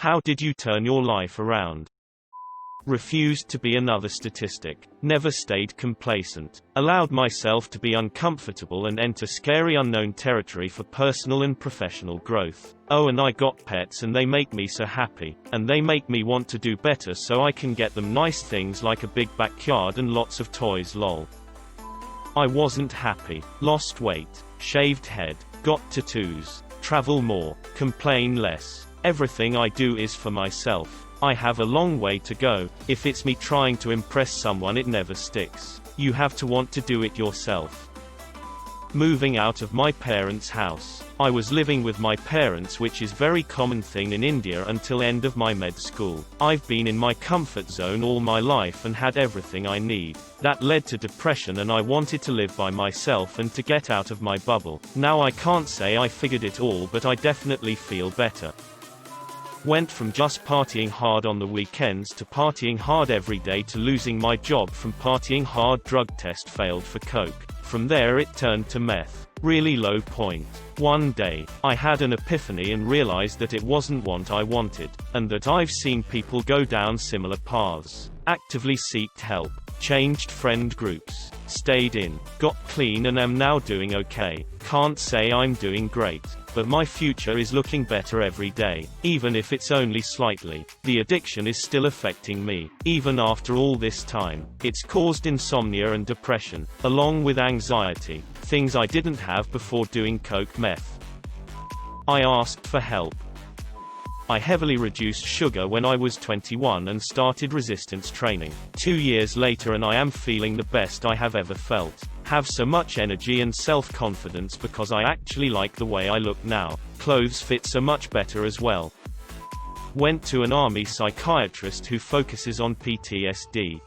How did you turn your life around? Refused to be another statistic. Never stayed complacent. Allowed myself to be uncomfortable and enter scary unknown territory for personal and professional growth. Oh, and I got pets and they make me so happy. And they make me want to do better so I can get them nice things like a big backyard and lots of toys lol. I wasn't happy. Lost weight. Shaved head. Got tattoos. Travel more. Complain less. Everything I do is for myself. I have a long way to go. If it's me trying to impress someone, it never sticks. You have to want to do it yourself. Moving out of my parents' house. I was living with my parents, which is very common thing in India, until end of my med school. I've been in my comfort zone all my life and had everything I need. That led to depression and I wanted to live by myself and to get out of my bubble. Now I can't say I figured it all, but I definitely feel better. Went from just partying hard on the weekends to partying hard every day to losing my job from partying hard. Drug test failed for coke. From there it turned to meth. Really low point. One day, I had an epiphany and realized that it wasn't what I wanted, and that I've seen people go down similar paths. Actively sought help. Changed friend groups. Stayed in. Got clean and am now doing okay. Can't say I'm doing great, but my future is looking better every day, even if it's only slightly. The addiction is still affecting me, even after all this time. It's caused insomnia and depression, along with anxiety, things I didn't have before doing coke meth. I asked for help. I heavily reduced sugar when I was 21 and started resistance training. 2 years later and I am feeling the best I have ever felt. Have so much energy and self-confidence because I actually like the way I look now. Clothes fit so much better as well. Went to an army psychiatrist who focuses on PTSD.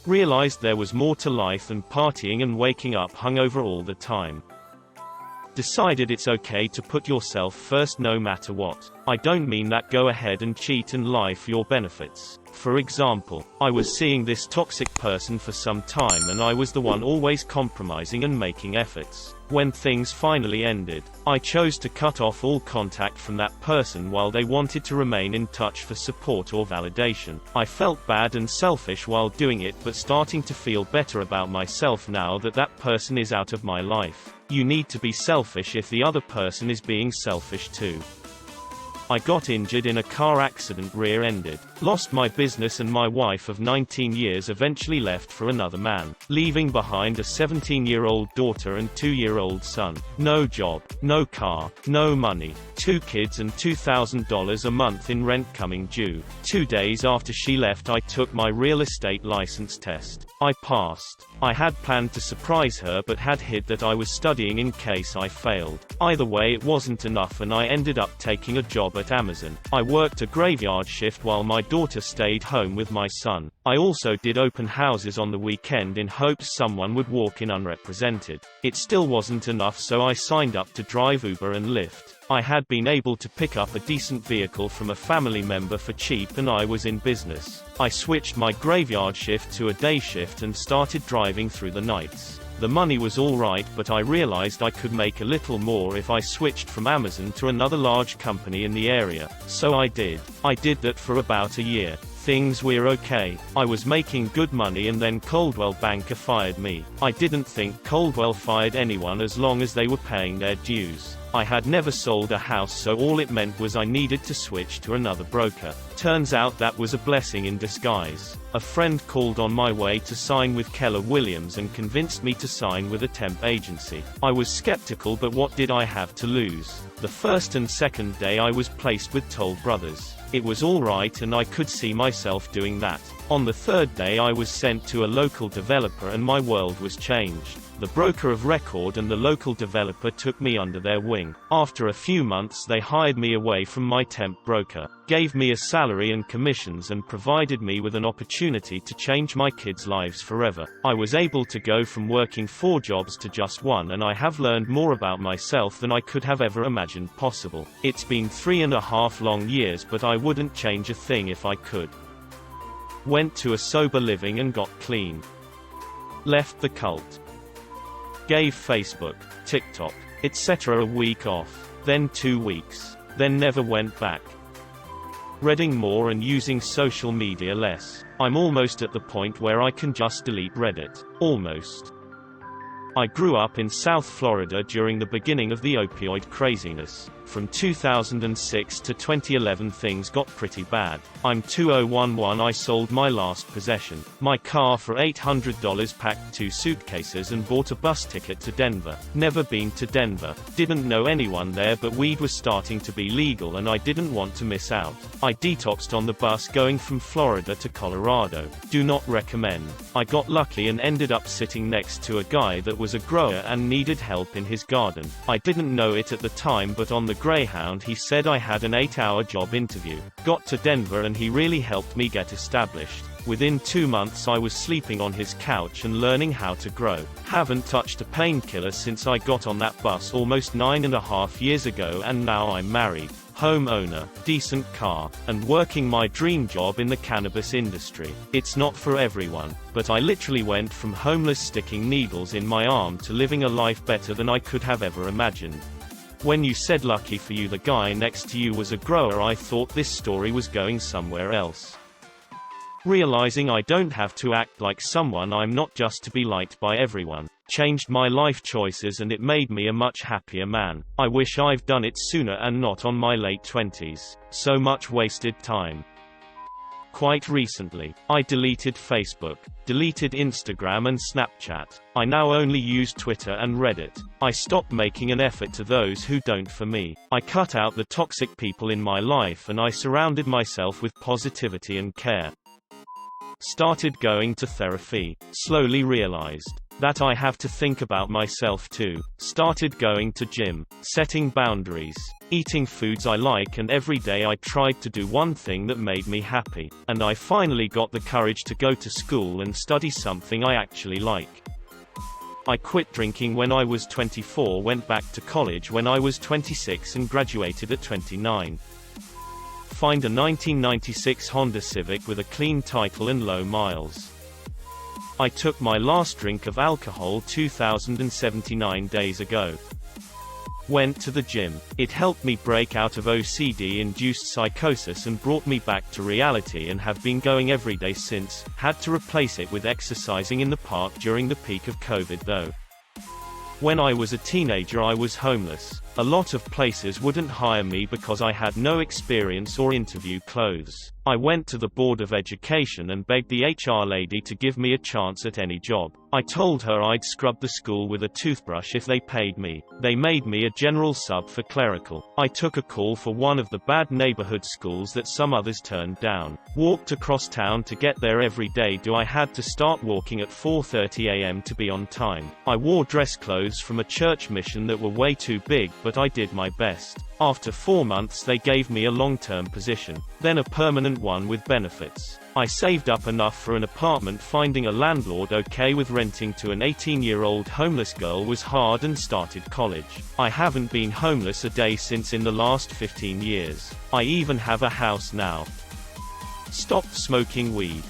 Realized there was more to life than partying and waking up hungover all the time. Decided it's okay to put yourself first no matter what. I don't mean that go ahead and cheat and lie for your benefits. For example, I was seeing this toxic person for some time and I was the one always compromising and making efforts. When things finally ended, I chose to cut off all contact from that person while they wanted to remain in touch for support or validation. I felt bad and selfish while doing it, but starting to feel better about myself now that that person is out of my life. You need to be selfish if the other person is being selfish too. I got injured in a car accident, rear-ended. Lost my business and my wife of 19 years eventually left for another man, leaving behind a 17-year-old daughter and 2-year-old son. No job, no car, no money, 2 kids and $2,000 a month in rent coming due. 2 days after she left I took my real estate license test. I passed. I had planned to surprise her but had hid that I was studying in case I failed. Either way it wasn't enough and I ended up taking a job at Amazon. I worked a graveyard shift while my daughter stayed home with my son. I also did open houses on the weekend in hopes someone would walk in unrepresented. It still wasn't enough, so I signed up to drive Uber and Lyft. I had been able to pick up a decent vehicle from a family member for cheap and I was in business. I switched my graveyard shift to a day shift and started driving through the nights. The money was alright, but I realized I could make a little more if I switched from Amazon to another large company in the area. So I did. I did that for about a year. Things were okay. I was making good money and then Coldwell Banker fired me. I didn't think Coldwell fired anyone as long as they were paying their dues. I had never sold a house, so all it meant was I needed to switch to another broker. Turns out that was a blessing in disguise. A friend called on my way to sign with Keller Williams and convinced me to sign with a temp agency. I was skeptical, but what did I have to lose? The first and second day I was placed with Toll Brothers. It was alright and I could see myself doing that. On the third day I was sent to a local developer and my world was changed. The broker of record and the local developer took me under their wing. After a few months they hired me away from my temp broker, gave me a salary and commissions and provided me with an opportunity to change my kids' lives forever. I was able to go from working 4 jobs to just 1, and I have learned more about myself than I could have ever imagined possible. It's been 3.5 long years, but I wouldn't change a thing if I could. Went to a sober living and got clean. Left the cult. Gave Facebook, TikTok, etc. a week off. Then 2 weeks. Then never went back. reading more and using social media less. I'm almost at the point where I can just delete Reddit. Almost. I grew up in South Florida during the beginning of the opioid craziness. From 2006 to 2011 things got pretty bad. I'm 2011 I sold my last possession, my car for $800, packed 2 suitcases and bought a bus ticket to Denver. Never been to Denver, didn't know anyone there, but weed was starting to be legal and I didn't want to miss out. I detoxed on the bus going from Florida to Colorado. Do not recommend. I got lucky and ended up sitting next to a guy that was a grower and needed help in his garden. I didn't know it at the time, but on the Greyhound he said I had an 8-hour job interview. Got to Denver and he really helped me get established. Within 2 months I was sleeping on his couch and learning how to grow. Haven't touched a painkiller since I got on that bus almost 9.5 years ago, and now I'm married, homeowner, decent car, and working my dream job in the cannabis industry. It's not for everyone, but I literally went from homeless sticking needles in my arm to living a life better than I could have ever imagined. When you said lucky for you the guy next to you was a grower, I thought this story was going somewhere else. Realizing I don't have to act like someone I'm not just to be liked by everyone, changed my life choices and it made me a much happier man. I wish I've done it sooner and not on my late 20s. So much wasted time. Quite recently, I deleted Facebook, deleted Instagram and Snapchat. I now only use Twitter and Reddit. I stopped making an effort to those who don't for me. I cut out the toxic people in my life and I surrounded myself with positivity and care. Started going to therapy. Slowly realized that I have to think about myself too. Started going to gym, setting boundaries, eating foods I like, and every day I tried to do one thing that made me happy. And I finally got the courage to go to school and study something I actually like. I quit drinking when I was 24, went back to college when I was 26 and graduated at 29. Find a 1996 Honda Civic with a clean title and low miles. I took my last drink of alcohol 2,079 days ago. Went to the gym. It helped me break out of OCD-induced psychosis and brought me back to reality, and have been going every day since. Had to replace it with exercising in the park during the peak of COVID though. When I was a teenager I was homeless. A lot of places wouldn't hire me because I had no experience or interview clothes. I went to the Board of Education and begged the HR lady to give me a chance at any job. I told her I'd scrub the school with a toothbrush if they paid me. They made me a general sub for clerical. I took a call for one of the bad neighborhood schools that some others turned down. Walked across town to get there every day. I had to start walking at 4:30 a.m. to be on time. I wore dress clothes from a church mission that were way too big, but I did my best. After 4 months they gave me a long-term position, then a permanent one with benefits. I saved up enough for an apartment. Finding a landlord okay with renting to an 18-year-old homeless girl was hard, and started college. I haven't been homeless a day since in the last 15 years. I even have a house now. Stopped smoking weed.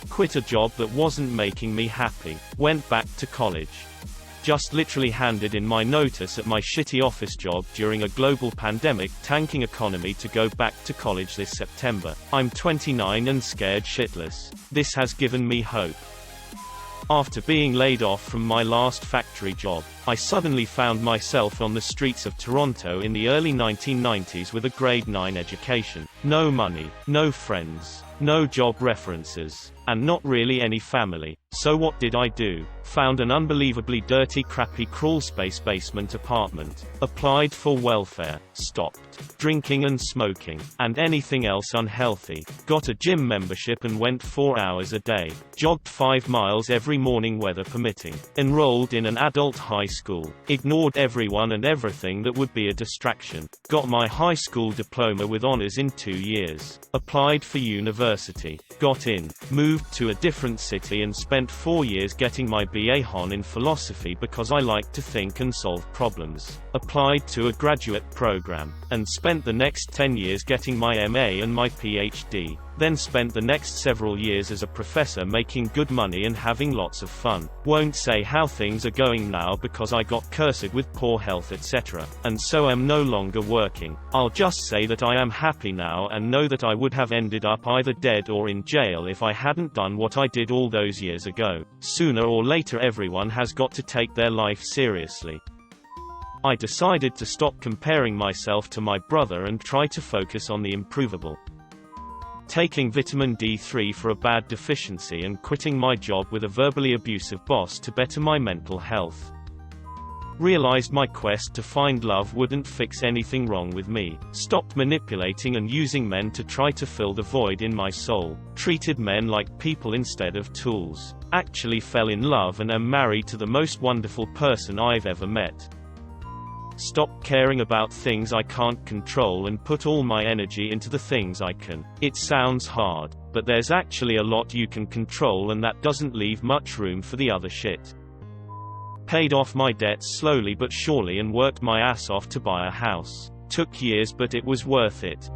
Quit a job that wasn't making me happy. Went back to college. Just literally handed in my notice at my shitty office job during a global pandemic tanking economy to go back to college this September. I'm 29 and scared shitless. This has given me hope. After being laid off from my last factory job, I suddenly found myself on the streets of Toronto in the early 1990s with a grade 9 education. No money, no friends, no job references, and not really any family. So what did I do? Found an unbelievably dirty, crappy crawlspace basement apartment. Applied for welfare. Stopped drinking and smoking, and anything else unhealthy. Got a gym membership and went 4 hours a day. Jogged 5 miles every morning weather permitting. Enrolled in an adult high school. Ignored everyone and everything that would be a distraction. Got my high school diploma with honors in 2 years. Applied for university. Got in. Moved to a different city and spent 4 years getting my BA Hon in philosophy because I like to think and solve problems. applied to a graduate program, and spent the next 10 years getting my MA and my PhD, then spent the next several years as a professor making good money and having lots of fun. Won't say how things are going now because I got cursed with poor health etc., and so am no longer working. I'll just say that I am happy now and know that I would have ended up either dead or in jail if I hadn't done what I did all those years ago. Sooner or later everyone has got to take their life seriously. I decided to stop comparing myself to my brother and try to focus on the improvable. Taking vitamin D3 for a bad deficiency and quitting my job with a verbally abusive boss to better my mental health. Realized my quest to find love wouldn't fix anything wrong with me. Stopped manipulating and using men to try to fill the void in my soul. Treated men like people instead of tools. Actually fell in love and am married to the most wonderful person I've ever met. Stop caring about things I can't control and put all my energy into the things I can. It sounds hard, but there's actually a lot you can control and that doesn't leave much room for the other shit. Paid off my debts slowly but surely and worked my ass off to buy a house. Took years but it was worth it.